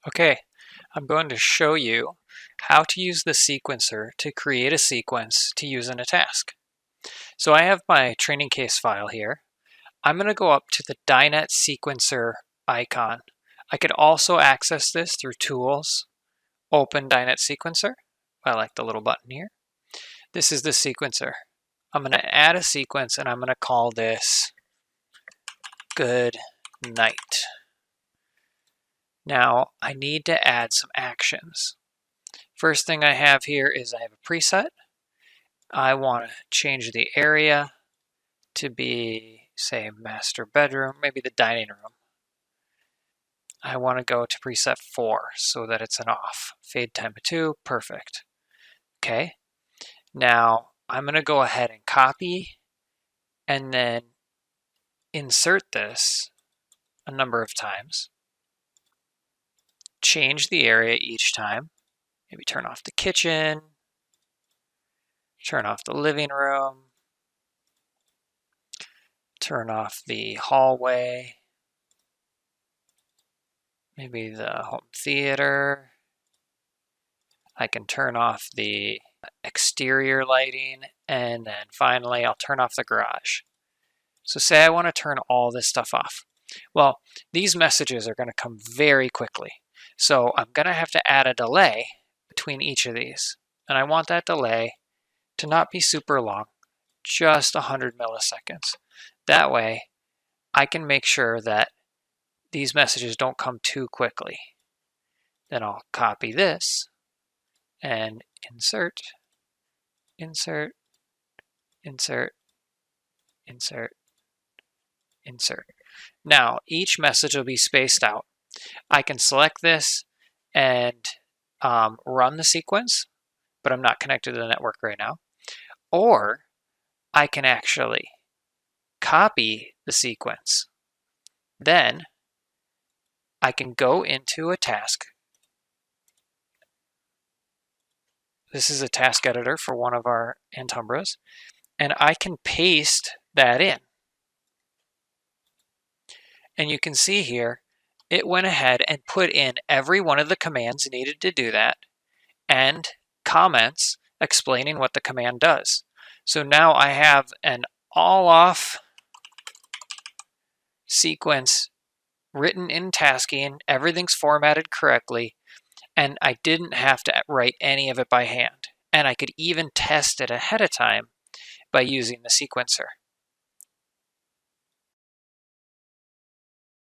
Okay, I'm going to show you how to use the sequencer to create a sequence to use in a task. So I have my training case file here. I'm going to go up to the DyNet sequencer icon. I could also access this through Tools, Open DyNet Sequencer. I like the little button here. This is the sequencer. I'm going to add a sequence and I'm going to call this Good Night. Now I need to add some actions. First thing I have here is I have a preset. I want to change the area to be, say, master bedroom, maybe the dining room. I want to go to preset 4 so that it's an off. Fade time to 2, perfect. Okay, now I'm going to go ahead and copy and then insert this a number of times. Change the area each time. Maybe turn off the kitchen, turn off the living room, turn off the hallway, maybe the home theater. I can turn off the exterior lighting, and then finally I'll turn off the garage. So say I want to turn all this stuff off. Well, these messages are going to come very quickly. So I'm going to have to add a delay between each of these. And I want that delay to not be super long, just 100 milliseconds. That way, I can make sure that these messages don't come too quickly. Then I'll copy this and insert, insert, insert, insert, insert. Now, each message will be spaced out. I can select this and run the sequence, but I'm not connected to the network right now. Or I can actually copy the sequence. Then I can go into a task. This is a task editor for one of our Antumbras, and I can paste that in. And you can see here, it went ahead and put in every one of the commands needed to do that, and comments explaining what the command does. So now I have an all-off sequence written in tasking, everything's formatted correctly, and I didn't have to write any of it by hand. And I could even test it ahead of time by using the sequencer.